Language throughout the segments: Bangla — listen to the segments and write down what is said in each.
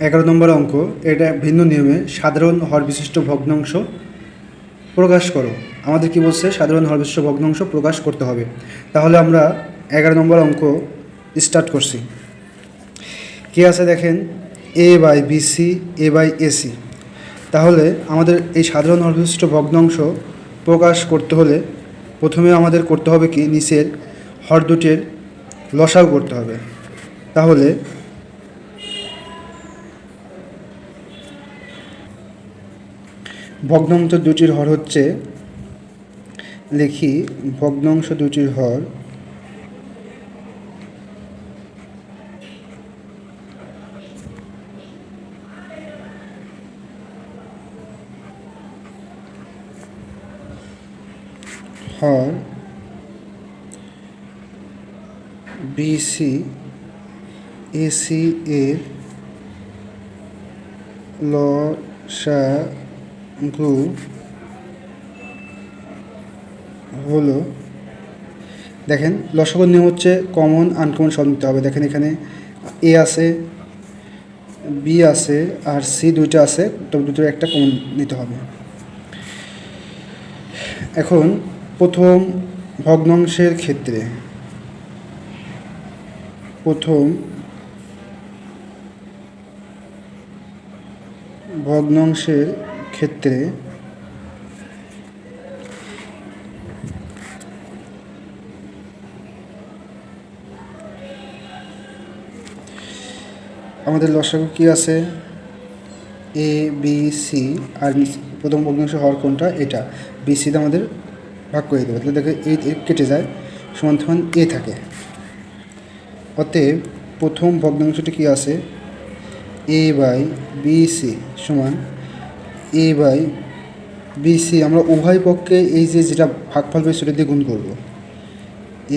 11 নম্বর অঙ্ক, এটা ভিন্ন নিয়মে সাধারণ হর বিশিষ্ট ভগ্নাংশ প্রকাশ করো। আমাদের কি বলছে? সাধারণ হর বিশিষ্ট ভগ্নাংশ প্রকাশ করতে হবে। তাহলে আমরা 11 নম্বর অঙ্ক স্টার্ট করছি। কি আছে দেখেন, A by BC, A by AC. তাহলে আমাদের এই সাধারণ হর বিশিষ্ট ভগ্নাংশ প্রকাশ করতে হলে প্রথমে আমাদের করতে হবে কি, নিচের হর দুটির লসাগু করতে হবে। তাহলে ভগ্নাংশ দুটির হর হচ্ছে, লিখি ভগ্নাংশ দুটির হর হর বিসি এসি এর লসাগু হলো, দেখেন লসাগুর নিয়ম হচ্ছে কমন আনকমন সব নিতে হবে। দেখেন এখানে এ আছে, বি আছে, আর সি দুইটা আছে, তবে দুটোর একটা কমন নিতে হবে। এখন প্রথম ভগ্নাংশের ক্ষেত্রে আমাদের লসাগু কি আছে, এ বি সি, আর প্রথম ভগ্নাংশ হওয়ার কোনটা, এটা বিসিতে আমাদের ভাগ করে দেবে। তাহলে দেখে এই কেটে যায়, সমান সমান এ থাকে। অতএব প্রথম ভগ্নাংশটি কি আছে, এ বাই বিসি সমান এ বাই বিসি। আমরা উভয় পক্ষে এই যে যেটা ভাগফল পেয়ে সেটা দিয়ে গুণ করব,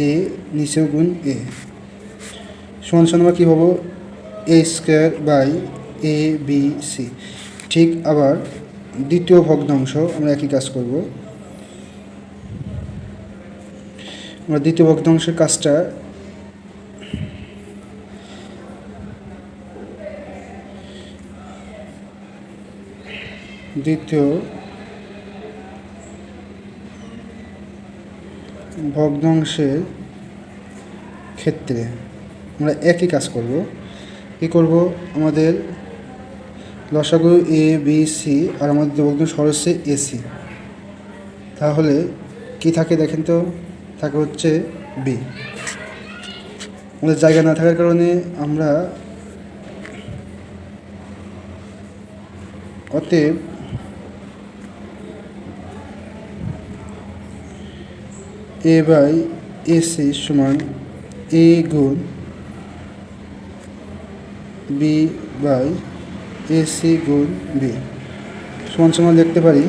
এ নিচেও গুণ এ, সমান সমান আমরা কী পাবো, A square by A B C. ঠিক আবার দ্বিতীয় ভগ্নাংশ আমরা একই কাজ করব। আমরা দ্বিতীয় ভগ্নাংশের কাজটা দ্বিতীয় ভগ্নাংশের ক্ষেত্রে আমরা একই কাজ করব। কী করব, আমাদের লসাগু এ বি সি আর আমাদের ভগ্নাংশ হর হচ্ছে এসি। তাহলে কি থাকে দেখেন তো, থাকে হচ্ছে বি। আমাদের জায়গা না থাকার কারণে আমরা অতএব এ বাই এসি সমান এ গুণ বি বাই এসি গুণ বি সমান সমান লিখতে পারি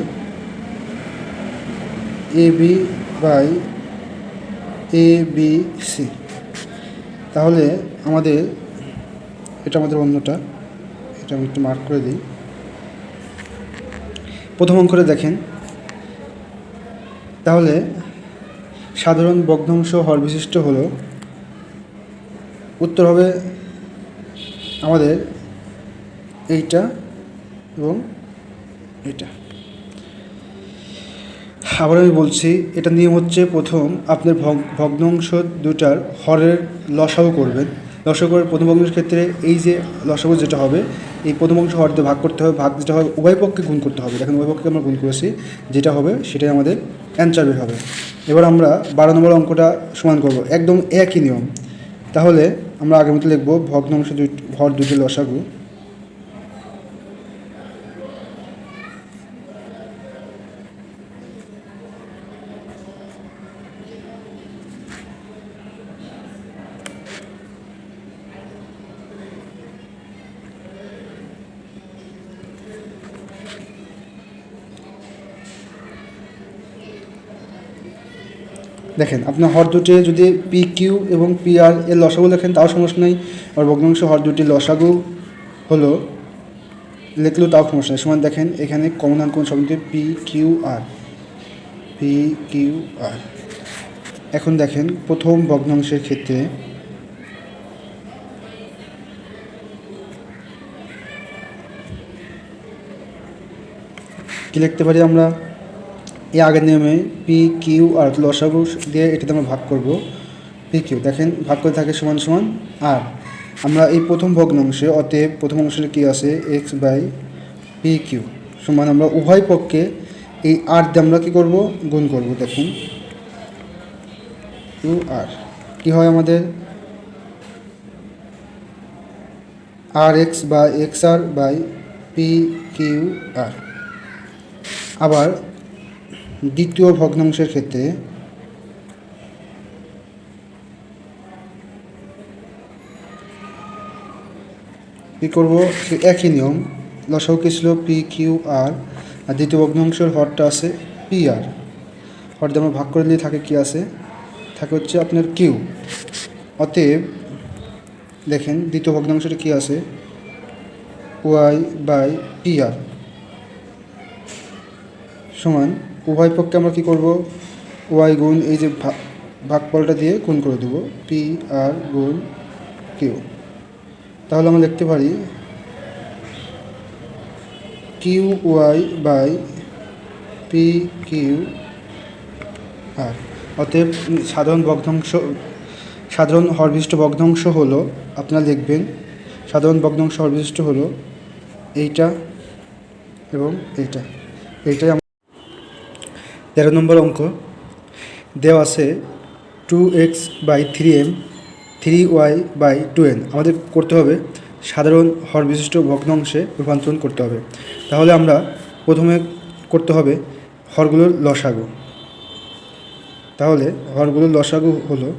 A B by A B C. তাহলে আমাদের এটা আমাদের অন্যটা, এটা আমি একটু মার্ক করে দিই। প্রথম অঙ্কটা দেখেন, তাহলে সাধারণ ভগ্নাংশ হর বিশিষ্ট হলো, উত্তর হবে আমাদের এইটা এবং এটা। আবার আমি বলছি, এটা নিয়ম হচ্ছে প্রথম আপনার ভগ্নাংশ দুটার হরের লসাগু করবেন। লসাগু করার প্রথম ভগ্নাংশের ক্ষেত্রে এই যে লসাগু যেটা হবে, এই প্রথম অংশ হর দিয়ে ভাগ করতে হবে, ভাগ যেটা হবে উভয় পক্ষে গুণ করতে হবে। দেখেন উভয় পক্ষে আমরা গুণ করেছি, যেটা হবে সেটাই আমাদের অ্যান্সার বের হবে। এবার আমরা 12 নম্বর অঙ্কটা সমান করব, একদম একই নিয়ম। তাহলে আমরা আগের মতো লিখব ভগ্নাংশ হর দুটি লসাগু দেখেন আপনার হর দুটি যদি পি কিউ এবং পি আর এর লসাগু লেখেন তাও সমস্যা নেই, আর ভগ্নাংশ হর দুটি লসাগু হলো লিখলেও তাও সমস্যা নেই। সমান দেখেন এখানে কমন আনকমন সব পি কিউ আর, পি কিউ আর। এখন দেখেন প্রথম ভগ্নাংশের ক্ষেত্রে কী লিখতে পারি আমরা? এই আগের নিয়মে পি কিউ আর লসাগু দিয়ে এটাতে আমরা ভাগ করব। পি কিউ দেখেন ভাগ করে থাকে সমান সমান আর আমরা এই প্রথম ভগ্নাংশে অতএব প্রথম অংশে কী আছে এক্স বাই পি কিউ সমান আমরা উভয় পক্ষে এই আর দিয়ে আমরা কী করব গুণ করব। দেখুন কিউ আর কী হয় আমাদের আর এক্স বা X R by P Q R. আবার দ্বিতীয় ভগ্নাংশের ক্ষেত্রে কী করব? একই নিয়ম, লসাগু কী ছিল পি কিউ আর দ্বিতীয় ভগ্নাংশের হরটা আছে পি আর। হরটা আমরা ভাগ করে নিয়ে থাকে কী আছে? থাকে হচ্ছে আপনার কিউ। অতএব দেখেন দ্বিতীয় ভগ্নাংশটা কী আছে ওয়াই বাই পি আর সমান উভয় পক্ষে আমরা কী করব ওয়াই গুণ এই যে ভাগফলটা দিয়ে গুণ করে দেবো পি আর গুণ কিউ। তাহলে আমরা লিখতে পারি Q Y by P Q R. অতএব সাধারণ হরবিশিষ্ট ভগ্নাংশ হলো আপনারা লিখবেন সাধারণ ভগ্নাংশ হরবিশিষ্ট হলো এইটা এবং এইটাই 13 নম্বর অঙ্ক দেওয়া আছে 2x by 3m 3y by 2n। আমাদের করতে হবে সাধারণ হরবিশিষ্ট ভগ্নাংশে রূপান্তরণ করতে হবে। তাহলে আমরা প্রথমে করতে হবে হরগুলোর লসাগু। তাহলে হরগুলোর লসাগু হলো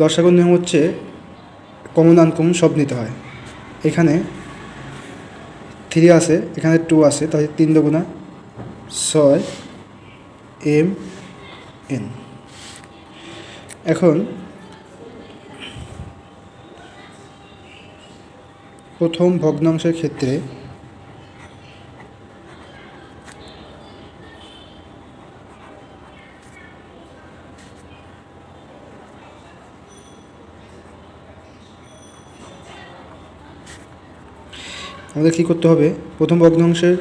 লসাগুর নিয়ম হচ্ছে কমন আনকমন সব নিতে হয়। এখানে 3 আছে, এখানে 2 আছে, তাহলে 3 দুগুণা 6 m n। এখন প্রথম ভগ্নাংশের ক্ষেত্রে আমাদের কী করতে হবে? প্রথম ভগ্নাংশের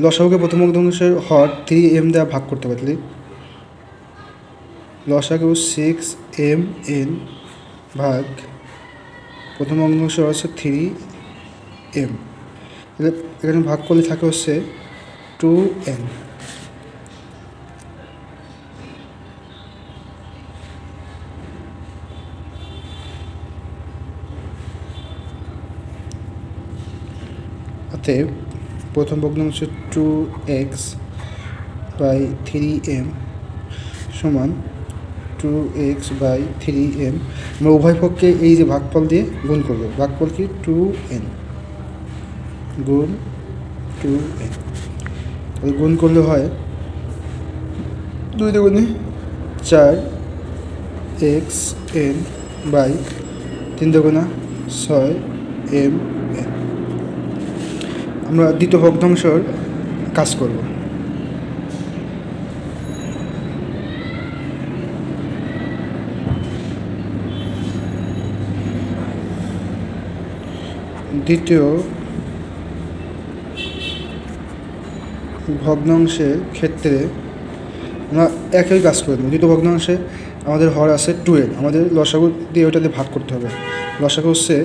লসাগুকে প্রথম ভগ্নাংশের হর 3m দ্বারা ভাগ করতে পারলে লসাগু 6m n ভাগ প্রথম ভগ্নাংশ হচ্ছে 3m। এখানে ভাগ করলে থাকে হচ্ছে 2n। অতএব প্রথম ভগ্নাংশ 2x বাই 3m সমান 2x বাই 3m। আমরা উভয় পক্ষে এই যে ভাগফল দিয়ে গুণ করব। ভাগফল কি 2n গুণ 2n। তাহলে গুণ করলে হয় 2 দুগুণে 4 xn বাই 3 দুগুণা 6 m n। আমরা দ্বিতীয় ভগ্নাংশের কাজ করব। দ্বিতীয় ভগ্নাংশের ক্ষেত্রে আমরা একই কাজ করব। দ্বিতীয় ভগ্নাংশে আমাদের হর আছে 2n, আমাদের লসাগু দিয়ে ওইটাতে ভাগ করতে হবে। লসাগু হচ্ছে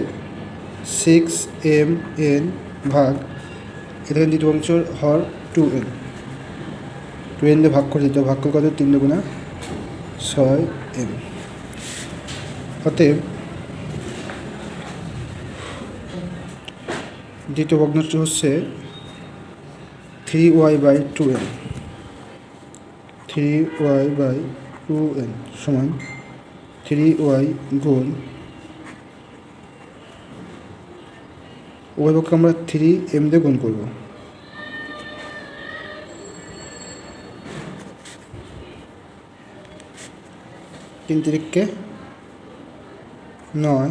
6m n ভাগ এখানে দ্বিতীয় ভগ্নাংশের হর 2n দিয়ে ভাগ করে দিতে হবে। ভাগ করে কত 3 দুগুণা 6m। অতএব দ্বিতীয় ভগ্নাংশ হচ্ছে 3y by 2n। 3y by 2n সমান 3y গুণ উভয় পক্ষে আমরা 3m দিয়ে গুণ করব। তিন তিরিককে 9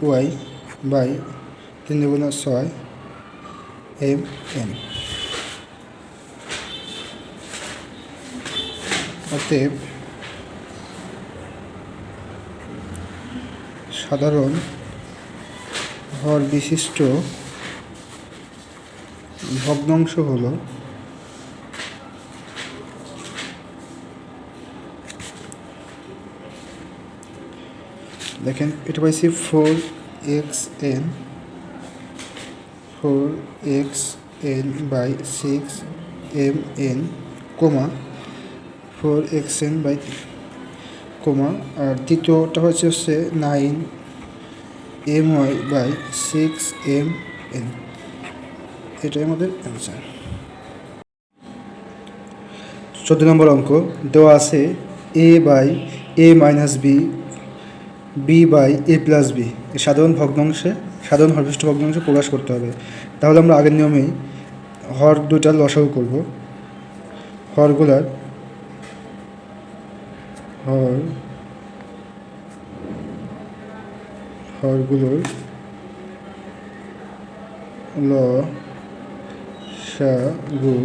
my বাই 3 দুগুণা 6 এম এন। অতএব সাধারণ হর বিশিষ্ট ভগ্নাংশ হল দেখেন এটা পাইছি 4xn 4xn/6mn coma 4xn/, coma, আর দ্বিতীয়টা হচ্ছে 9my/6mn। এটাই আমাদের অ্যান্সার। 14 নম্বর অঙ্ক দেওয়া আছে a/a-b b/a+b সাধারণ হরবিশিষ্ট ভগ্নাংশে প্রকাশ করতে হবে। তাহলে আমরা আগের নিয়মেই হর দুটার লসাগু করব। হরগুলোর লসাগু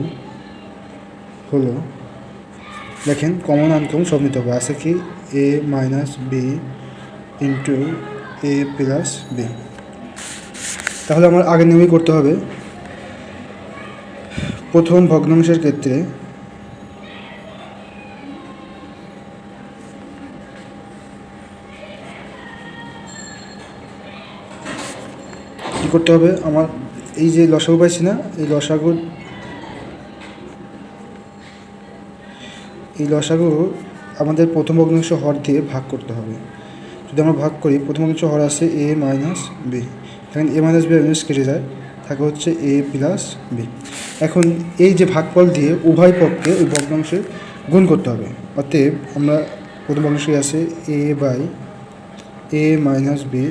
হলো, দেখেন কমন আনকমন সব নিতে হবে। আছে কি a-b ইন্টু a+b। তাহলে আমার আগের নিয়মই করতে হবে। প্রথম ভগ্নাংশের ক্ষেত্রে কী করতে হবে, আমার এই যে লসাগু পাইছি না, এই লসাগু আমাদের প্রথম ভগ্নাংশ হর দিয়ে ভাগ করতে হবে। যদি আমরা ভাগ করি, প্রথম ভগ্নাংশ হর আছে a-b, দেখেন a-b কেটে যায়, থাকে হচ্ছে a+b। এখন এই যে ভাগফল দিয়ে উভয় পক্ষে ওই ভগ্নাংশে গুণ করতে হবে। অতএব আমরা প্রথম ভগ্নাংশে আছে a/a-b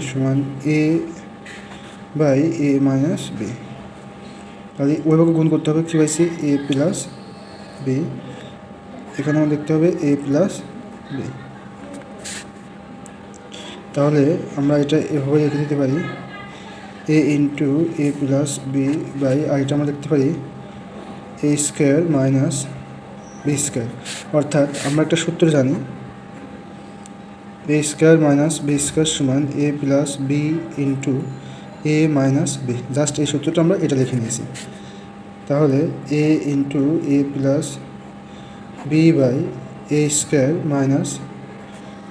সমান a/a-b, তাহলে ওইভাবে গুণ করতে হবে। কী পাইছি a+b, এখানে আমরা দেখতে হবে a+b। তাহলে আমরা এটা এভাবে লিখে দিতে পারি a ইন্টু a+b বাই, আর এটা আমরা দেখতে পারি a² - b²। অর্থাৎ আমরা একটা সূত্র জানি a² - b² সমান a+b ইন্টু a-b। জাস্ট এই সূত্রটা আমরা এটা লিখে নিয়েছি। তাহলে a into a+b by a²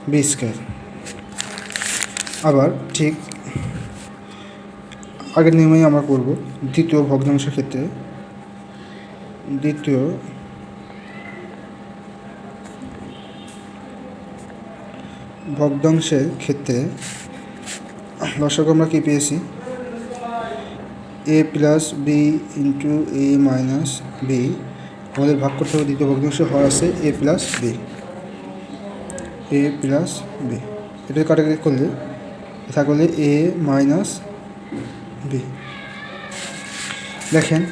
- b²। আবার ঠিক আগের নিয়মেই আমরা করব। দ্বিতীয় ভগ্নাংশের ক্ষেত্রে লসাগু আমরা কী পেয়েছি, a+b ইন্টু a-b। আমাদের ভাগ করতে হবে দ্বিতীয় ভগ্নাংশ হর আছে a+b। এটা কাটাকাটি করলে থাকলে a-b। দেখেন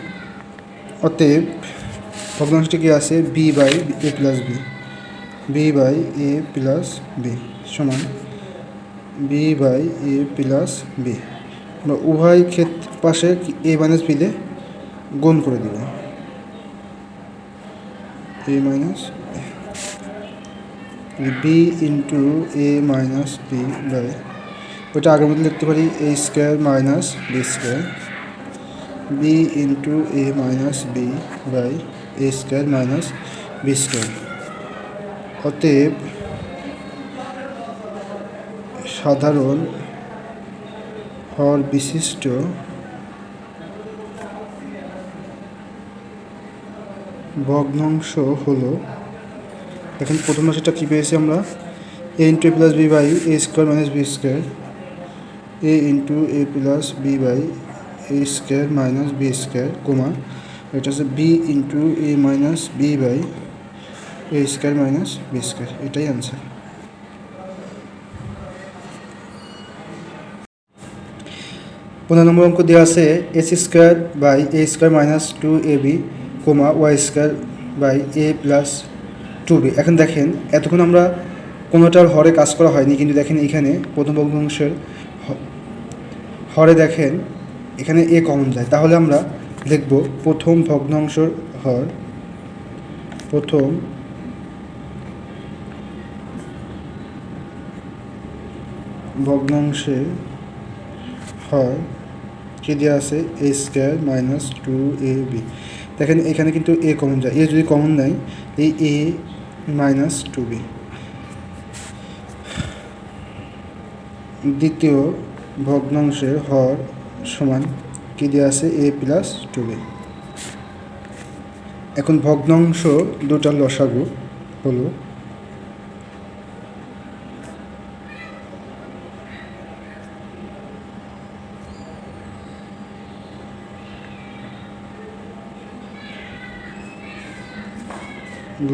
অতএব ভগ্নাংশটি কি আছে b/a+b সমান b/a+b। আমরা উভয় পাশে a-b দিয়ে গুণ করে দেব b ইন্টু a-b বাই, ওইটা আগের মধ্যে লিখতে পারি a² - b², b into a-b by a² - b²। অতএব সাধারণ হর বিশিষ্ট ভগ্নাংশ হলো, দেখেন প্রথম রাশিটা কী পেয়েছি আমরা a into a+b by a² - b², a into a+b by a² - b², comma, এটা হচ্ছে b into a-b by a² - b²। এটাই অ্যান্সার। 15 নম্বর অঙ্ক দেওয়া আছে x² by a² - 2ab, coma y² by a+2b। এখন দেখেন এতক্ষণ আমরা কোনোটার হরে কাজ করা হয়নি, কিন্তু দেখেন এখানে প্রথম ভগ্নাংশের হরে দেখেন এখানে এ কমন যায়। তাহলে আমরা দেখব প্রথম ভগ্নাংশের হর প্রথম ভগ্নাংশের হর কী দেওয়া আছে এ স্কোয়ার মাইনাস 2ab। দেখেন এখানে কিন্তু এ কমন যায়, এ যদি কমন নেয় এই এ মাইনাস 2b। দ্বিতীয় ভগ্নাংশের হর সমান কী দেওয়া আছে এ প্লাস 2b। এখন ভগ্নাংশ দুটার লসাগু হলো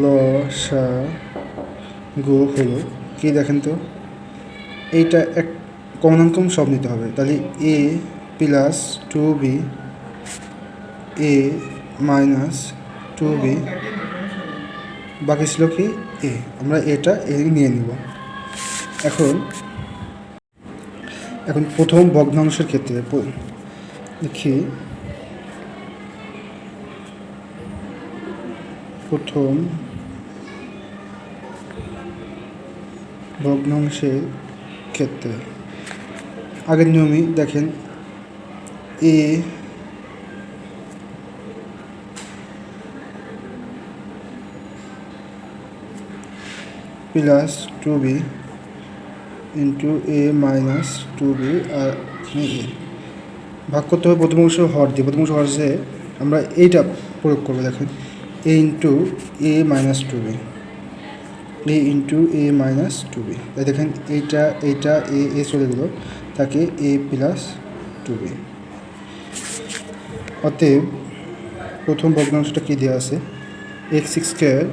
লসাগু হলো কি দেখেন তো, এইটা এক কমন সব নিতে হবে, তাহলে A plus 2b A minus 2b বাকি ছিল কি এ, আমরা এটা এ নিয়ে নিব। এখন প্রথম ভগ্নাংশের ক্ষেত্রে দেখি প্রথম ভগ্নাংশের ক্ষেত্রে আগের নিয়মই দেখেন এ প্লাস 2b ইন্টু এ মাইনাস 2b আর এ ভাগ করতে হবে প্রথম অংশ হর দিয়ে। প্রথম অংশ হর যে আমরা এইটা প্রয়োগ করবো, দেখেন এ ইন্টু এ মাইনাস 2b এ ইন্টু এ মাইনাস 2b। তাই দেখেন এইটা এ চলে গেল, তাকে এ প্লাস 2b। অতএব প্রথম ভগ্নাংশটা কী দেওয়া আছে x square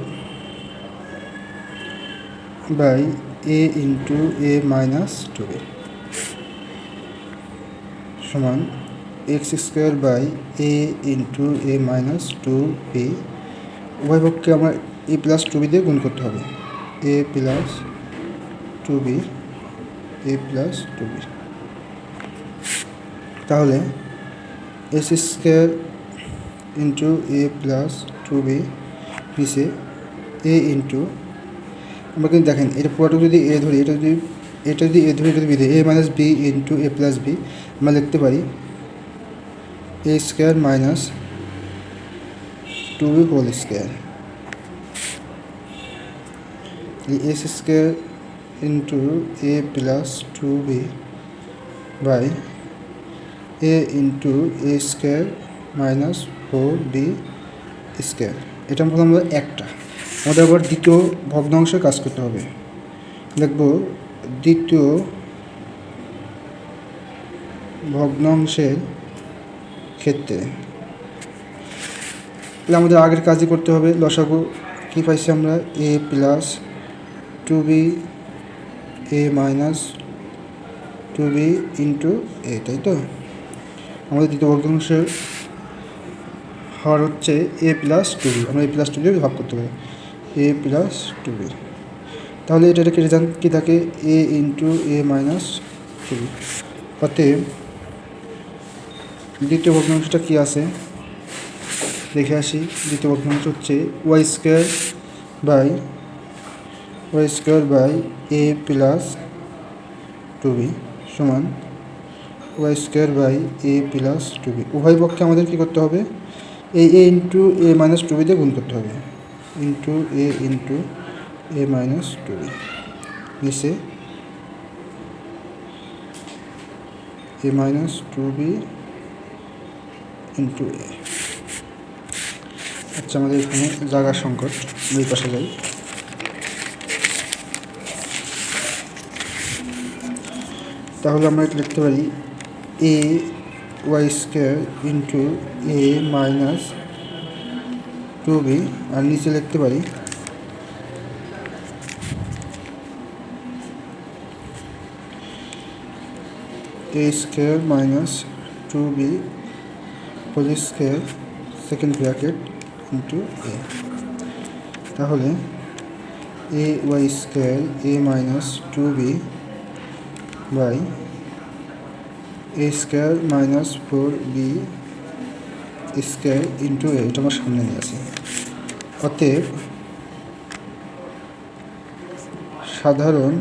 by A into A minus 2b সমান x square by A into A minus 2b। উভয় পক্ষে আমরা এ প্লাস 2b দিয়ে গুণ করতে হবে, এ প্লাস 2b এ প্লাস 2b। তাহলে এস স্কোয়ার ইন্টু এ প্লাস 2b নিচে এ ইন্টু, আমরা কিন্তু দেখেন এটা পুরোটা যদি এ ধরি, এটা যদি এ ধরি, এটা যদি বি ধরি A minus B into A plus B, আমরা লিখতে পারি এ square minus 2b whole square. S square into A plus 2b by A into A square minus 4b square. এটা আমরা একটা, আমাদের আবার দ্বিতীয় ভগ্নাংশে কাজ করতে হবে। দেখব দ্বিতীয় ভগ্নাংশের ক্ষেত্রে আমাদের আগের কাজই করতে হবে। লসাগু কী পাইছি আমরা এ প্লাস 2b এ মাইনাস 2b ইন্টু এ, তাই তো। আমাদের দ্বিতীয় ভগ্নাংশের হর হচ্ছে এ প্লাস 2b, আমরা এ প্লাস 2b ভাগ করতে পারি এ প্লাস 2b। তাহলে এটা কেটে যান, কী থাকে এ ইন্টু এ মাইনাস 2b। অতএব দ্বিতীয় ভগ্নাংশটা কী আছে দেখে আসি। দ্বিতীয় ভগ্নাংশ হচ্ছে y square by A plus 2b সমান y square by A plus 2b। উভয় পক্ষে আমাদের কী করতে হবে A into A minus 2b দিয়ে গুণ করতে হবে, ইন্টু এ মাইনাস 2b নিচে এ মাইনাস 2b ইন্টু এ। আচ্ছা, আমাদের এখানে জায়গার সংকট, দুই পাশে যাই। তাহলে আমরা এটা লিখতে পারি A Y square into A minus 2b আর নিচে লিখতে পারি এ square minus 2b whole square second bracket into A. তাহলে A Y square A minus 2b by A square minus 4b square into A, এটা আমার সামনে নিয়ে আসি। অতএব সাধারণ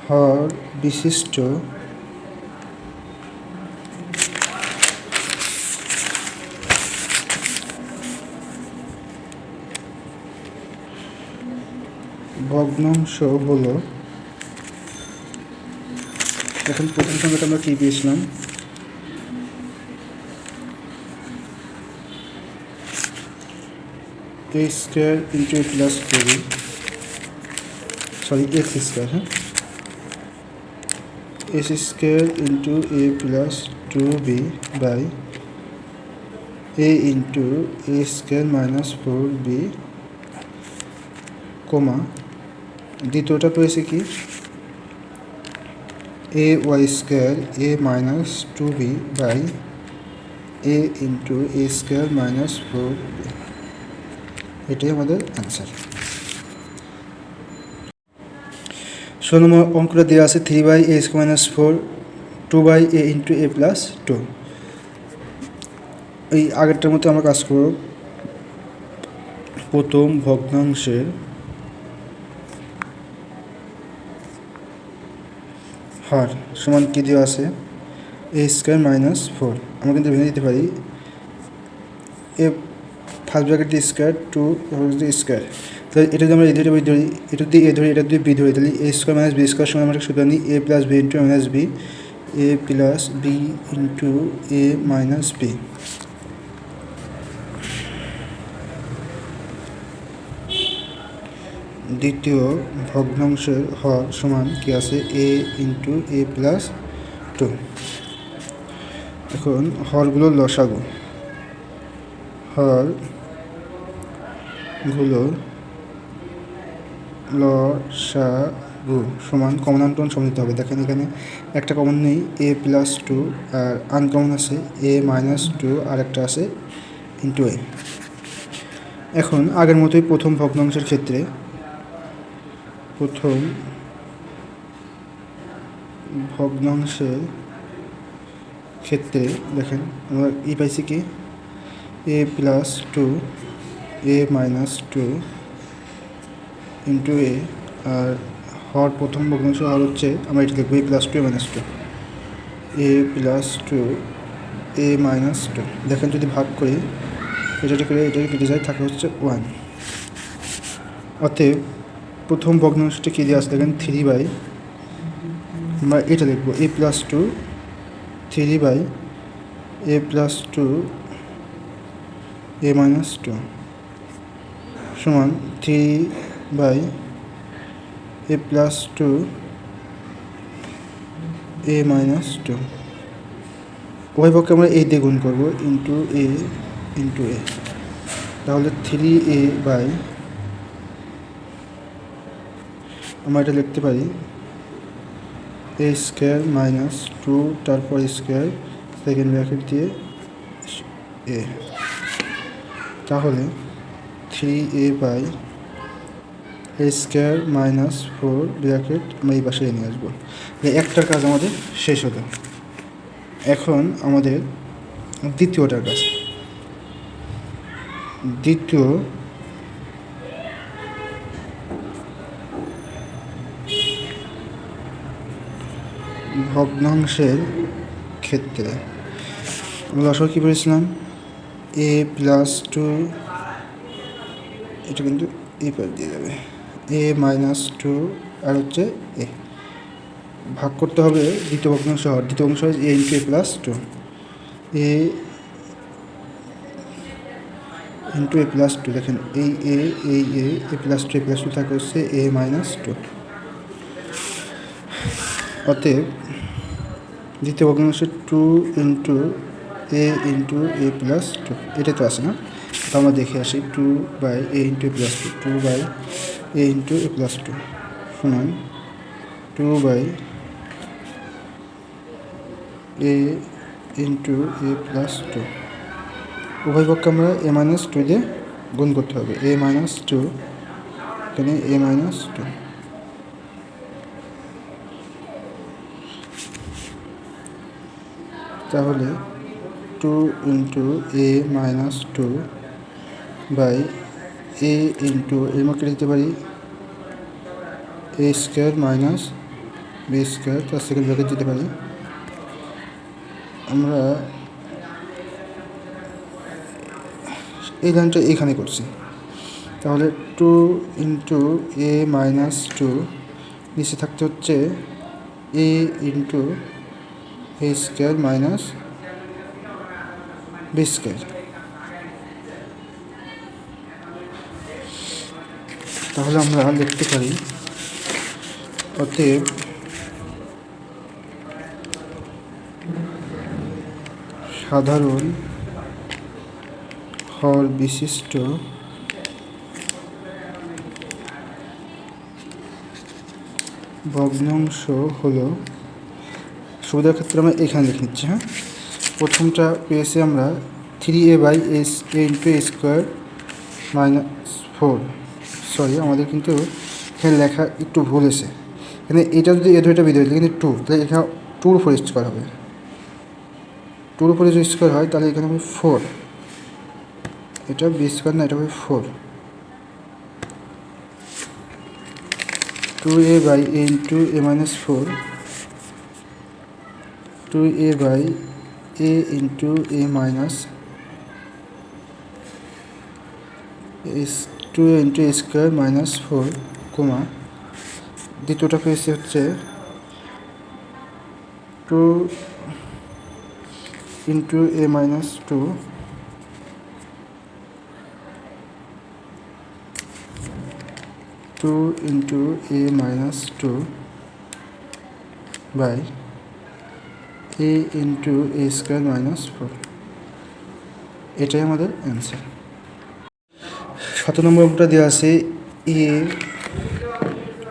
হর বিশিষ্ট ভগ্নাংশ হলো, এখন প্রথম সংখ্যাটা আমরা কী পেয়েছিলাম, A square into A plus two B, sorry X square, হ্যাঁ, S square into A plus two B by A into A square minus four B, comma দ্বিতীয়টা পেয়েছি কি, A Y square A minus two B by A into A square minus four B, এটাই আমাদের অ্যান্সার। 16 নম্বর অঙ্কটা দেওয়া আছে 3/a square minus 4 2/a into এ প্লাস 2। এই আগেরটার মতো আমরা কাজ করব। প্রথম ভগ্নাংশের হর সমান কী দেওয়া আছে, এ স্কোয়ার মাইনাস 4, আমরা কিন্তু ভেঙে দিতে পারি, এ ফার্স্ট ব্র্যাকেট দিয়ে স্কোয়ার, টু স্কোয়ার, তাহলে এটা যদি আমরা এই দুটো বি ধরি, এটা দিয়ে এ ধরি, এটা দিয়ে বি ধরি, তাহলে A square minus B square সমান আমরা সূত্র নিই A plus B into minus B, A plus B into A minus B. দ্বিতীয় ভগ্নাংশের হর সমান কি আছে, A into A plus two. এখন হরগুলো লসাগু, হরগুলো লসাগু সমান কমন আনকমন সমান দিতে হবে। দেখেন এখানে একটা কমন নেই, এ প্লাস টু, আর আনকমন আছে এ মাইনাস টু, আর একটা আছে ইন্টু এ। এখন আগের মতোই প্রথম ভগ্নাংশের ক্ষেত্রে দেখেন আমরা পাইছি কি, এ প্লাস টু এ মাইনাস টু ইন্টু এ, আর হর প্রথম ভগ্নাংশ হর হচ্ছে আমরা এটা লিখবো এ প্লাস টু এ মাইনাস টু, এ প্লাস টু এ মাইনাস টু। দেখেন যদি ভাগ করি, এটা করে এটা কেটে যায়, থাকে হচ্ছে 1। অতএব প্রথম ভগ্নাংশটি কী দিয়ে আসছে দেখেন 3/, আমরা এটা লিখবো এ plus two 3/, A plus two A minus two সমান 3/, A plus two A minus two, উভয় পক্ষে আমরা এই দিয়ে গুণ করবো ইন্টু এ, তাহলে 3a/, আমরা এটা লিখতে পারি এ স্কোয়ার মাইনাস টু, তারপর স্কোয়ার সেকেন্ড ব্র্যাকেট দিয়ে এ, তাহলে 3a/, এ স্কোয়ার মাইনাস 4 ব্র্যাকেট আমরা এই পাশে নিয়ে আসবো। একটার কাজ আমাদের শেষ হলো। এখন আমাদের দ্বিতীয়টার কাজ। দ্বিতীয় ভগ্নাংশের ক্ষেত্রে আমরা আসলে কী বলেছিলাম, এ প্লাস টু, এটা কিন্তু এ পার দিয়ে যাবে, এ মাইনাস টু আর হচ্ছে এ, ভাগ করতে হবে দ্বিতীয় ভগ্নাংশ হর। দ্বিতীয় ভগ্নাংশ এ ইন্টু এ প্লাস টু, এ ইন্টু এ প্লাস টু। দেখেন এই এ প্লাস টু থাকে হচ্ছে এ মাইনাস টু। অতএব দ্বিতীয় ভগ্নাংশ টু ইন্টু এ প্লাস টু, এটা তো আছে না, তো আমরা দেখে আসি 2/a ইন্টু এ প্লাস টু, 2/a ইন্টু এ প্লাস টু সমান 2/a ইন্টু এ প্লাস টু। উভয় পক্ষে আমরা এ মাইনাস টু দিয়ে গুণ করতে হবে, এ মাইনাস টু, এখানে এ মাইনাস টু। তাহলে 2 into A minus 2 by A into এর মধ্যে লিখতে পারি এ স্কোয়ার মাইনাস বি স্কোয়ার, তার সেকেন্ড ব্র্যাকেট দিতে পারি। আমরা এই লাইনটা এখানে করছি, তাহলে 2 ইন্টু এ মাইনাস 2 নিচে থাকতে হচ্ছে এ ইন্টু এ স্কোয়ার মাইনাস বি স্কোয়ার। তাহলে আমরা লিখতে পারি অতএব সাধারণ হর বিশিষ্ট ভগ্নাংশ হলো, সুবিধার ক্ষেত্রে আমরা এখানে লিখে নিচ্ছি। হ্যাঁ, প্রথমটা পেয়েছি আমরা 3a by A into A square minus 4। Sorry, আমাদের কিন্তু এখানে লেখা একটু ভুল এসে, এখানে এটা যদি এ দুইটা বিধি কিন্তু 2, তাহলে এখানে 2 উপর স্কোয়ার হবে। 2 উপরে যদি স্কোয়ার হয় তাহলে এখানে হবে 4, এটা বি স্কোয়ার না, এটা হবে 4। 2a by A into A minus 4, 2a by A into A minus 2a into A square minus 4, comma দ্বিতীয়টা পেয়েছি হচ্ছে 2 into A minus 2 2 into A minus 2 by A into A square minus 4। এটাই আমাদের অ্যান্সার। 7 নম্বর অঙ্কটা দেওয়া আছে A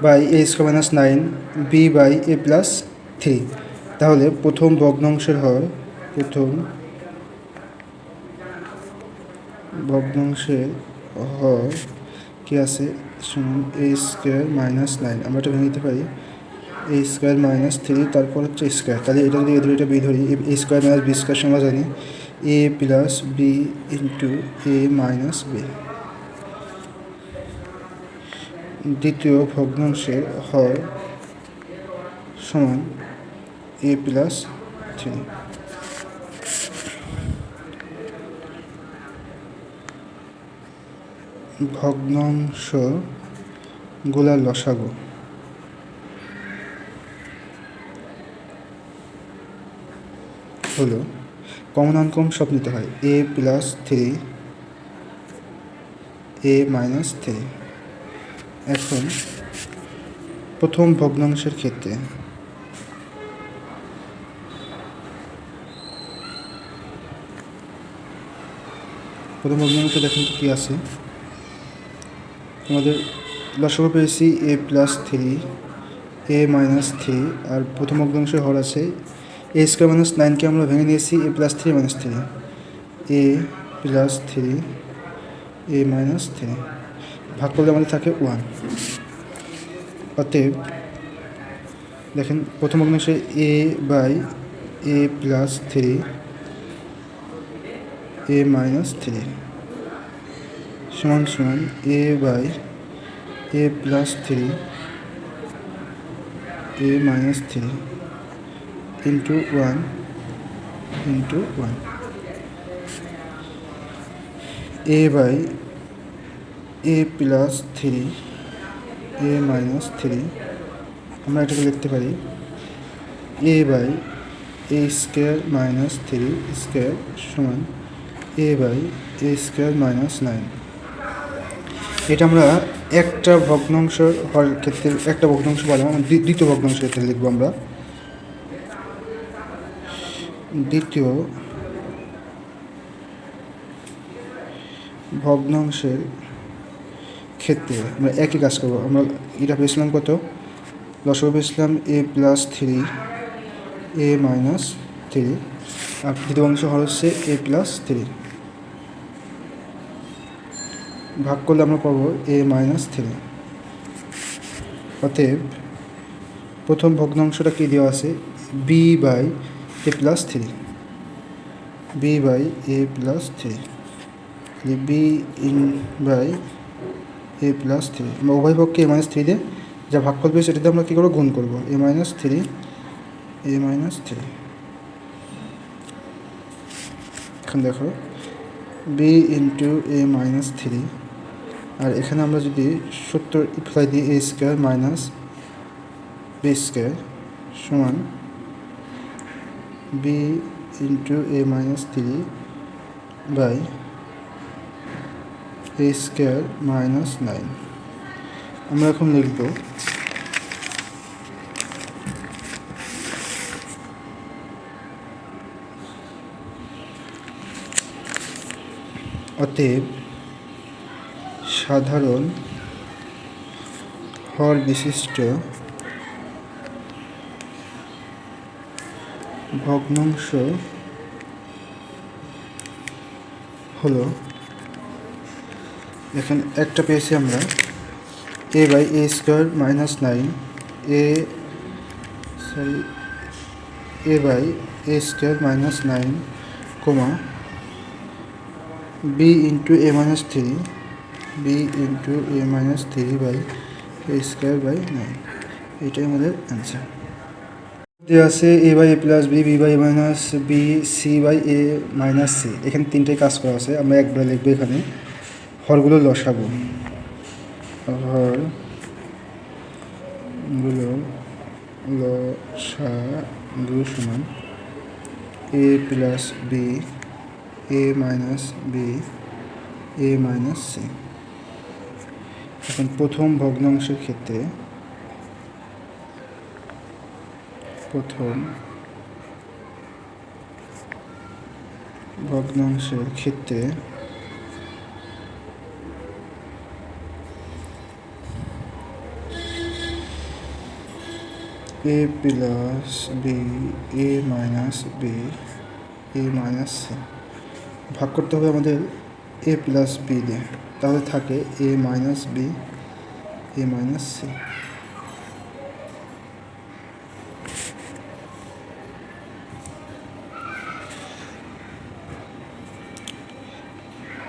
by A square minus 9 B by A plus 3। তাহলে প্রথম ভগ্নাংশের হর কি আছে সমান এ স্কোয়ার মাইনাস 9। আমরা এটা ভেঙে নিতে পারি এ স্কোয়ার মাইনাস 3, তারপর হচ্ছে স্কোয়ার। তাহলে এটা যদি এদের এটা বি ধরি, এ স্কোয়ার মাইনাস বি স্কোয়ার আমরা জানি এ প্লাস বি ইন্টু এ মাইনাস বি। দ্বিতীয় ভগ্নাংশের হর সমান এ প্লাস 3। ভগ্নাংশ গুলার লসাগু হলো কমন আনকম সব নিতে হয় এ প্লাস 3 এ মাইনাস 3। এখন প্রথম ভগ্নাংশের ক্ষেত্রে প্রথম ভগ্নাংশে দেখেন কি আছে, আমাদের লসাগু পেয়েছি এ প্লাস 3 এ মাইনাস 3, আর প্রথম ভগ্নাংশের হর আছে এ স্কোয়ার মাইনাস 9কে আমরা ভেঙে নিয়েছি A plus 3 minus 3, A plus 3 A minus 3, ভাগ করলে আমাদের থাকে 1। অতএব দেখেন প্রথম ভগ্নাংশে A by A plus 3 A minus 3 সমান সমান A by A plus 3 A minus 3 into 1 into 1। A by A plus 3 A minus 3, আমরা এটাকে লিখতে পারি A by A square minus 3 square সমান A by A square minus 9। এটা আমরা একটা ভগ্নাংশ হওয়ার ক্ষেত্রে একটা ভগ্নাংশ বললাম, দ্বিতীয় ভগ্নাংশের ক্ষেত্রে লিখবো আমরা দ্বিতীয় ভগ্নাংশের ক্ষেত্রে আমরা একই কাজ করবো। আমরা এটা পেয়েছিলাম কত, লসাগু পেয়েছিলাম এ প্লাস 3 এ মাইনাস 3, আর দ্বিতীয় অংশ হর হচ্ছে এ প্লাস 3, ভাগ করলে আমরা পাবো এ মাইনাস 3। অতএব প্রথম ভগ্নাংশটা কি দেওয়া আছে b by A plus 3। B by A plus three, b in by A plus three. আমরা উভয় পক্ষে এ মাইনাস থ্রি দিয়ে যা ভাগফল পেয়েছি সেটাতে আমরা কী করবো, গুণ করবো। A minus three, a minus three. এখন দেখো বি ইন্টু এ মাইনাস থ্রি, আর এখানে আমরা যদি সূত্র ইমপ্লাই দিই a square minus B square সমান b into A minus three by A square minus nine. আমরা এখন লিখব অতএব সাধারণ হর বিশিষ্ট ভগ্নাংশ হলো, এখানে একটা পেয়েছি আমরা A by A square minus nine, A by A square minus nine comma B into A minus three, B into A minus three by A square by nine. এটাই আমাদের অ্যান্সার। আছে A by A plus B, B by A minus B, C by A minus C. এখানে তিনটে কাজ করা আছে, আমরা একবার লিখবো এখানে হরগুলো লসাগু, হরগুলো লসাগু সমান এ প্লাস বি, এ মাইনাস বি, এ মাইনাস সি। এখন প্রথম ভগ্নাংশের ক্ষেত্রে এ প্লাস বি, এ মাইনাস বি, এ মাইনাস সি ভাগ করতে হবে আমাদের এ প্লাস বি দিয়ে, তাহলে থাকে A minus B, A minus C.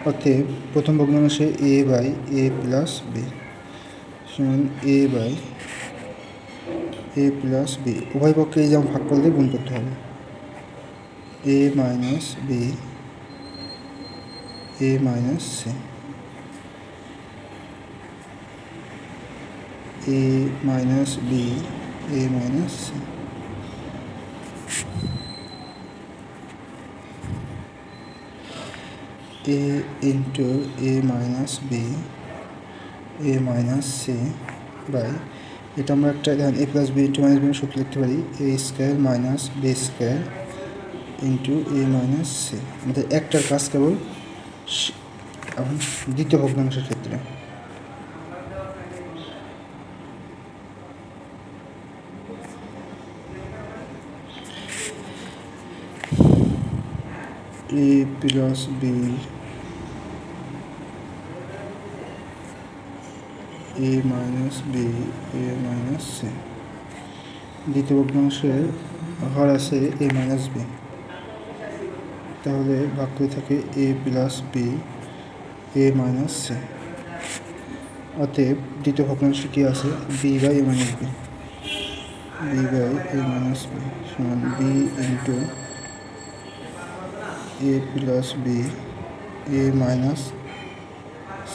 অতএব প্রথম ভগ্নাংশে A by A plus B সমান A by A plus B, উভয় পক্ষে এই যেমন ভাগ করলে গুণ করতে হবে। A minus B, A minus C, A minus B, A minus C. A into A minus B, A minus C by, এটা আমরা একটা A plus B into minus B সূত্র লিখতে পারি এ square minus B square into এ মাইনাস সি। আমাদের একটার কাজ কেবল এখন দ্বিতীয় ভগ্নাংশের ক্ষেত্রে এ প্লাস বি, এ মাইনাস বি, এ মাইনাস সি। দ্বিতীয় ভগ্নাংশের হর আছে এ মাইনাস বি, তাহলে ভাগ করে থাকে a plus B, A minus C. অতএব দ্বিতীয় ভগ্নাংশ কী আছে, b by A minus B, B by A minus B সমান বি ইন্টু এ প্লাস বি, এ মাইনাস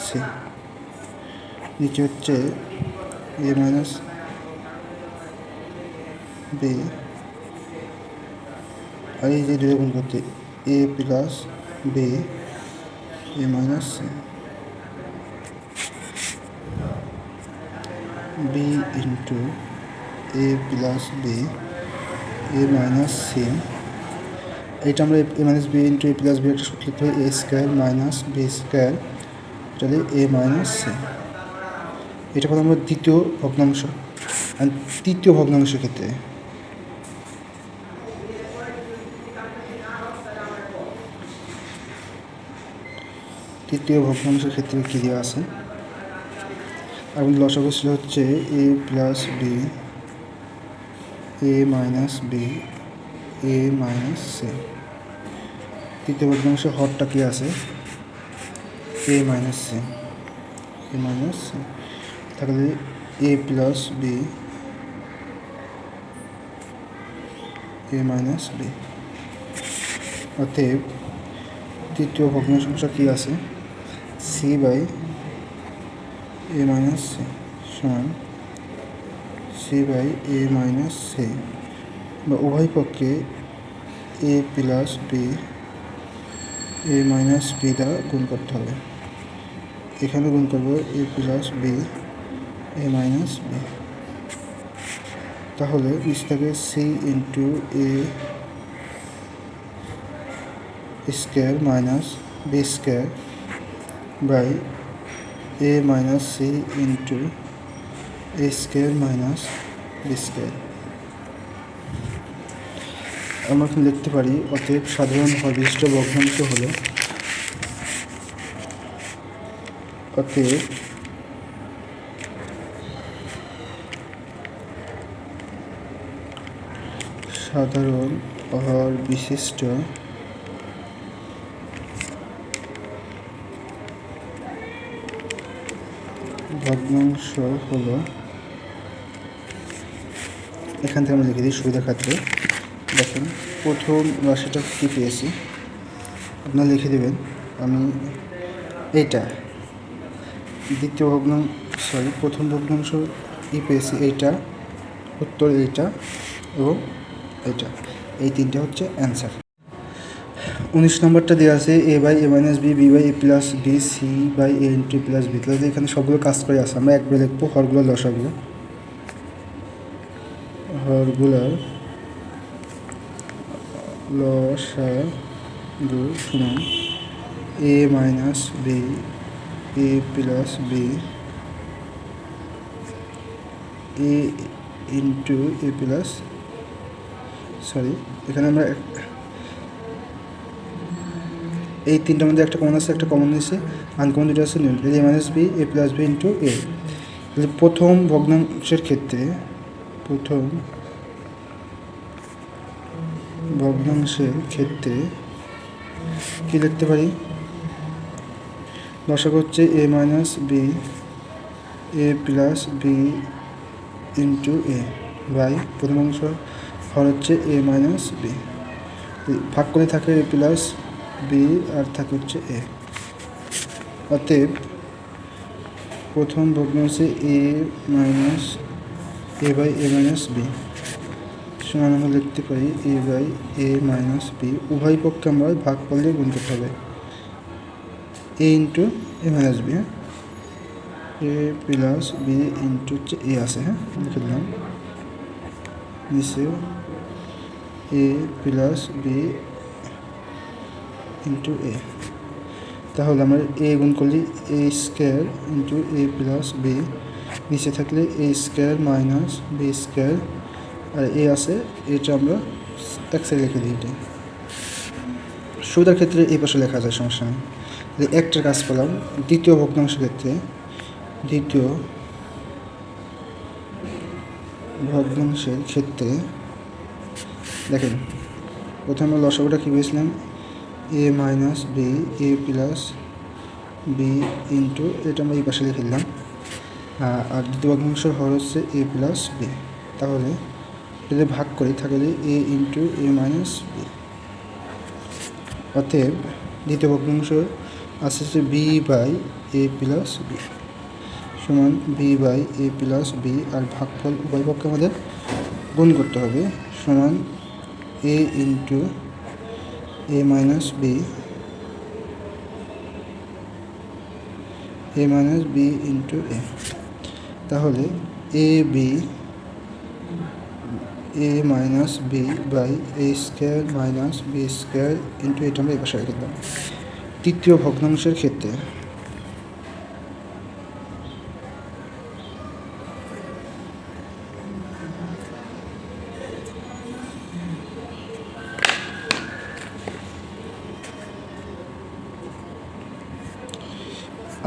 সি। নিচে হচ্ছে এ মাইনাস বি, আর এই যে দুটো গুণ করতে এ প্লাস বি, এ মাইনাস সি, বি ইন্টু এ প্লাস বি, এ মাইনাস সি। এটা আমরা এ মাইনাস বি ইন্টু এ প্লাস বি একটা সূত্র লিখতে হয় এ স্কোয়ার মাইনাস বি স্কোয়ার, তাহলে এ মাইনাস সি। এটা হলো আমরা দ্বিতীয় ভগ্নাংশ। আর তৃতীয় ভগ্নাংশের ক্ষেত্রে কী দেওয়া আছে, আর লসাগু ছিল হচ্ছে A plus B, A minus B, A minus C. তৃতীয় ভগ্নাংশের হরটা কি আছে A minus C, A minus C তাহলে A plus B, A minus B. অতএব তৃতীয় ভগ্নাংশ কি আছে C by A minus C সমান C by A minus C, বা উভয় পক্ষে A plus B A minus B দ্বারা গুণ করতে হবে। এখানে গুণ করবো A plus B A minus B, তাহলে নিচ থেকে c into A square minus B square by A minus c into A square minus B square. আমরা এখন লিখতে পারি অতএব সাধারণ হরবিশিষ্ট ভগ্নাংশ হলো, অতএব সাধারণ হরবিশিষ্ট ভগ্নাংশ হলো, এখান থেকে আমরা লিখে দিই সুবিধার ক্ষেত্রে। দেখেন প্রথম রাশিটা কী পেয়েছি আপনারা লিখে দেবেন, আমি এইটা দ্বিতীয় প্রথম ভগ্নাংশ পেয়েছি এইটা, উত্তর এইটা এবং এইটা, এই তিনটে হচ্ছে অ্যান্সার। 19 নম্বরটা দেওয়া আছে A by A minus B, B by A plus B, C by A into plus B. তাহলে এখানে সবগুলো কাজ করে আছে, আমরা একবারে লিখবো হরগুলো লসাগুলো, হরগুলার লসাগু সমান এ minus B A plus B A into A plus, এখানে আমরা এই তিনটার মধ্যে একটা কমন আছে, একটা কমন নিয়েছে, আনকমন দুটো আছে নিউন, A minus B A plus B into A. তাহলে প্রথম ভগ্নাংশের ক্ষেত্রে কী লিখতে পারি, লসাগু হচ্ছে A minus B A plus B into A by প্রথম অংশ হর হচ্ছে এ মাইনাস বি, ভাগ করে থাকে এ প্লাস বি আর থাকে হচ্ছে এ। অতএব প্রথম ভগ্নাংশে A minus A by A minus B সমান আমরা লিখতে পারি A by A minus B, উভয় পক্ষে আমরা ভাগ করলে গুণ করতে হবে A into A minus B, হ্যাঁ এ প্লাস বি ইন্টু হচ্ছে এ আছে, হ্যাঁ লিখে দিলাম নিচে এ প্লাস বি ইন্টু এ। তাহলে আমরা এ গুণ করলে এ স্কোয়ার ইন্টু এ প্লাস বি, নিচে থাকলে এ স্কোয়ার মাইনাস বি স্কোয়ার, আর এ আছে এটা আমরা এক সাইড লিখে দিই। এটা সুবিধার ক্ষেত্রে এই পাশে লেখা যায়, সমস্যা নেই। একটার কাজ পেলাম দ্বিতীয় ভগ্নাংশের ক্ষেত্রে, দেখেন প্রথমে লসাগুটা কী পেয়েছিলাম এ minus B A plus B into, এটা আমরা এই পাশে লিখে দিলাম, আর দ্বিতীয় ভগ্নাংশের হর হচ্ছে এ প্লাস বি। তাহলে যদি ভাগ করি থাকলে A into A minus B. অতএব দ্বিতীয় ভগ্নাংশ আসছে B by A plus B সমান B by A plus B, আর ভাগফল উভয় পক্ষে আমাদের গুণ করতে হবে, সমান A into A minus B into A. তাহলে A B A minus B by A square minus B square into এটা আমরা এই পাশে রেখে দিলাম। তৃতীয় ভগ্নাংশের ক্ষেত্রে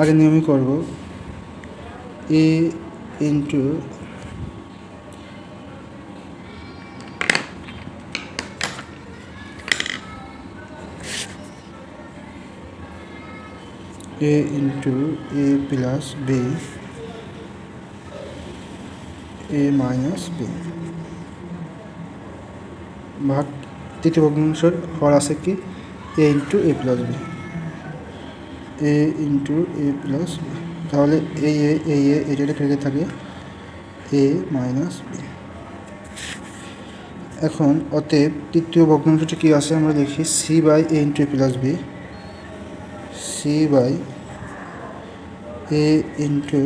আগে নিয়মই করব এ into A into A plus B A minus B ভাগ তৃতীয় ভগ্নাংশের হর আছে কি এ into A plus B A into A plus B, তাহলে এটা কেটে থাকে এ মাইনাস বি। এখন অতএব তৃতীয় ভগ্নাংশটি কী আছে আমরা লিখি c by A into A plus B, C by A into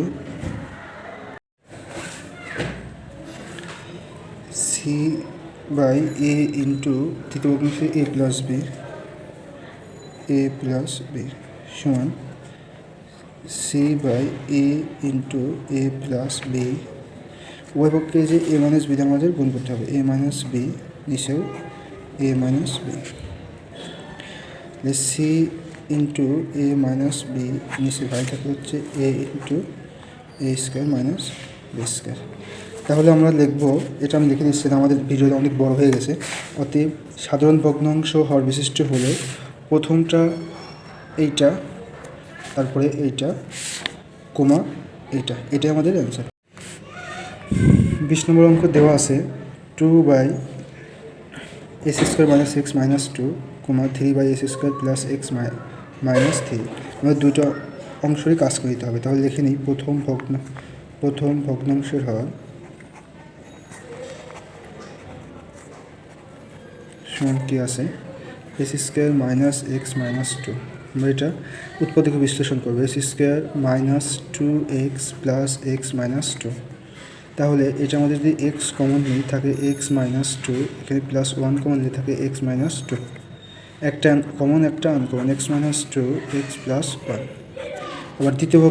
c by A into তৃতীয় ভগ্নাংশ এ প্লাস বি সমান C by A into A plus B, উভয় পক্ষে যে এ মাইনাস বি আমাদের গুণ করতে হবে, এ মাইনাস বি নিচেও এ মাইনাস বি, সি ইন্টু এ মাইনাস বি নিচে বাই থাকে হচ্ছে এ ইন্টু এ স্কোয়ার মাইনাস বি স্কোয়ার। তাহলে আমরা লিখবো, এটা আমি লিখে দিচ্ছি, আমাদের ভিডিওটা অনেক বড় হয়ে গেছে। অতএব সাধারণ ভগ্নাংশ হর বিশিষ্ট হলে প্রথমটা এইটা, তারপরে এইটা কমা এটাই আমাদের অ্যান্সার। 20 নম্বর অঙ্ক দেওয়া আছে 2 by s square minus x minus 2 comma 3 by s square plus x minus 3। আমাদের দুটো অংশেরই কাজ করে দিতে হবে। তাহলে লিখে নিই প্রথম ভগ্নাংশের হর সমান কী আছে S square minus x minus 2। আমরা এটা উৎপত্তিকে বিশ্লেষণ করবো, S square minus 2x plus x minus 2। তাহলে এটা আমাদের যদি এক্স কমন নিই থাকে এক্স মাইনাস 2, এখানে প্লাস 1 কমন নিয়ে থাকে এক্স মাইনাস 2, একটা কমন একটা uncommon x minus 2 x plus 1। আবার দ্বিতীয়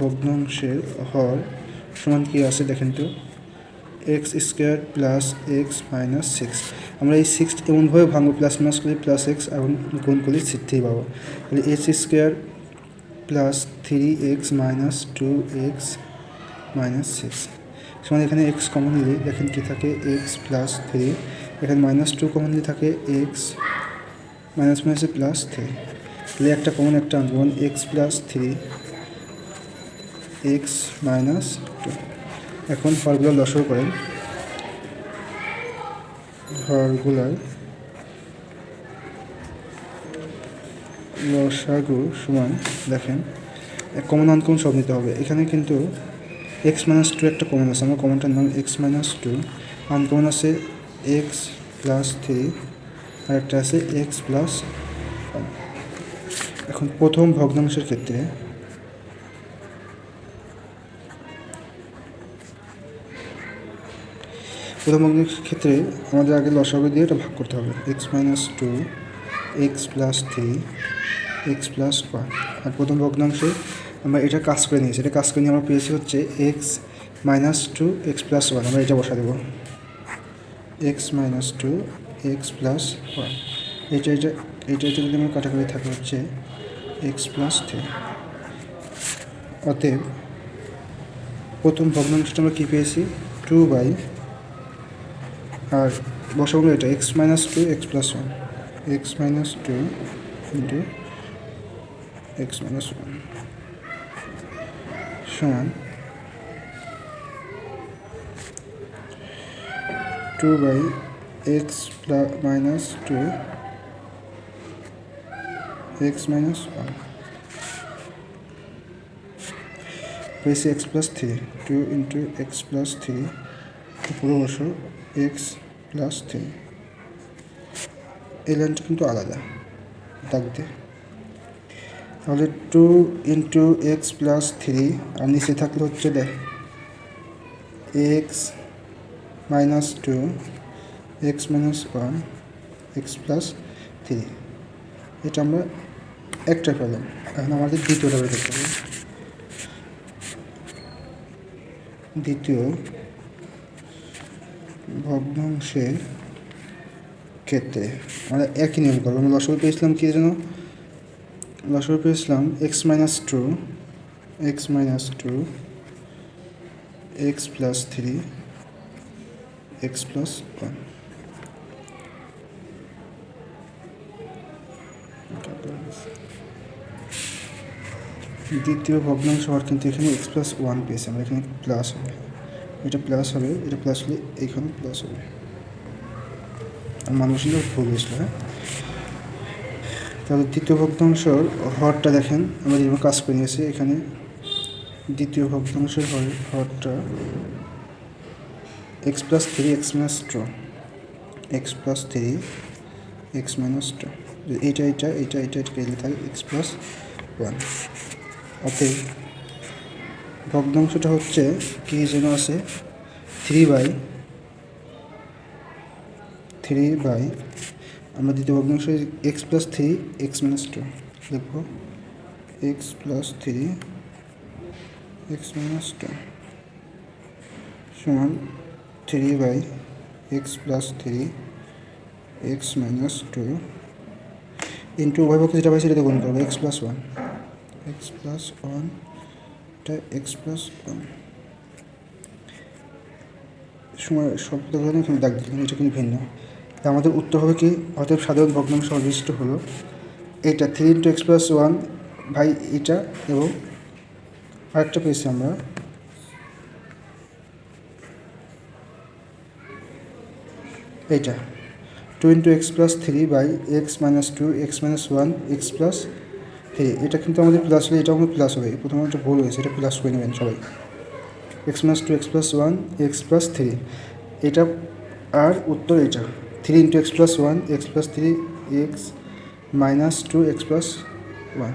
ভগ্নাংশের হর সমান কি আছে দেখেন তো x square plus x minus 6। আমরা এই 6 এমনভাবে ভাঙবো প্লাস মাইনাস করে প্লাস এক্স এবং গুণ করলে 3 পাবো। তাহলে x square plus 3x minus 2x minus 6 সমান এখানে এক্স কমন নিলে দেখেন কি থাকে এক্স প্লাস 3, এখানে মাইনাস 2 কমন নিলে থাকে এক্স মাইনাস মাইনাসে প্লাস 3, তাহলে একটা কমন একটা uncommon x plus 3 x minus 2। এখন হরগুলো লসাগু করেন, হরগুলার লসাগু সমান দেখেন কমন আনকমন সব নিতে হবে। এখানে কিন্তু এক্স মাইনাস 2 একটা কমন আছে, আমরা কমনটার নাম এক্স মাইনাস 2, আনকমন আছে এক্স প্লাস 3 আর একটা আছে এক্স প্লাস 1। এখন প্রথম ভগ্নাংশের ক্ষেত্রে আমাদের আগে লসাগু দিয়ে এটা ভাগ করতে হবে, x minus 2 x plus 3 x plus 1। আর প্রথম ভগ্নাংশে আমরা এটা কাজ করে নিয়েছি, এটা কাজ করে নিয়ে আমরা পেয়েছি হচ্ছে এক্স মাইনাস 2 এক্স প্লাস 1। আমরা এটা বসা দেবো এক্স মাইনাস 2 এক্স প্লাস 1, এটা যদি আমরা কাটাকাটি থাকে হচ্ছে এক্স প্লাস 3। অতএব প্রথম ভগ্নাংশটা আমরা কী পেয়েছি 2 বাই, আর বসাবো এটা x minus 2 x plus 1, x minus 2 into x minus 1 সমান 2 by x minus 2 x minus 1 পেয়েছি x plus 3, 2 into x plus 3 পুরো বসো এক্স প্লাস 3। এই লাইনটা কিন্তু আলাদা দাগ দিয়ে, তাহলে 2 ইন্টু এক্স প্লাস 3 আর নিচে থাকলে হচ্ছে দেখ x minus 2 x minus 1 x plus 3। এটা আমরা একটা পেলাম। এখন আমাদের দ্বিতীয়টা বের করতে হবে। দ্বিতীয় ভগ্নাংশের ক্ষেত্রে আমরা একই নিয়ম করবো। আমরা লসাগু পেয়েছিলাম কি যেন, লসাগু পেয়েছিলাম x minus 2 x minus 2 x plus 3 x plus 1। দ্বিতীয় ভগ্নাংশ হওয়ার কিন্তু এখানে এক্স প্লাস ওয়ান পেয়েছি আমরা, এখানে প্লাস হবে, এটা প্লাস হবে, এটা প্লাস হলে এইখানে প্লাস হবে। আর মানুষ ভুল হয়েছিল। হ্যাঁ, তাহলে দ্বিতীয় ভগ্নাংশর হরটা দেখেন আমরা যেভাবে কাজ করে নিয়েছি, এখানে দ্বিতীয় ভগ্নাংশের হরটা X plus three x minus two, x plus three x minus two, এইটা এইটা এইটা এইটা এটা কেটে থাকে এক্স প্লাস ওয়ান। অতএব ভগ্নাংশটা হচ্ছে কি যেন আছে, থ্রি বাই আমরা দ্বিতীয় ভগ্নাংশ X plus three x minus two লিখব, X plus three x minus two সমান three by X plus three x minus two into উভয় পক্ষে যেটা পাই সেটাতে গুণ করবো, এক্স প্লাস ওয়ান এটা এক্স প্লাস ওয়ান সময় শব্দ ধরে এখানে দাগ দিলাম, এটা কিন্তু ভিন্ন। তা আমাদের উত্তর হবে কি, অতএব সাধারণ ভগ্নাংশ অবশিষ্ট হলো এইটা three into x plus one by এটা, এবং আরেকটা পেয়েছি আমরা এইটা two into x plus three by x minus two x minus one x plus three. এটা কিন্তু আমাদের প্লাস হলে এটাও আমাদের প্লাস হবে, প্রথমে একটা ভুল হয়েছে, এটা প্লাস করে নেবেন সবাই, x minus two x plus one x plus three এটা, আর উত্তর এটা three into x plus one x plus three x minus two x plus one.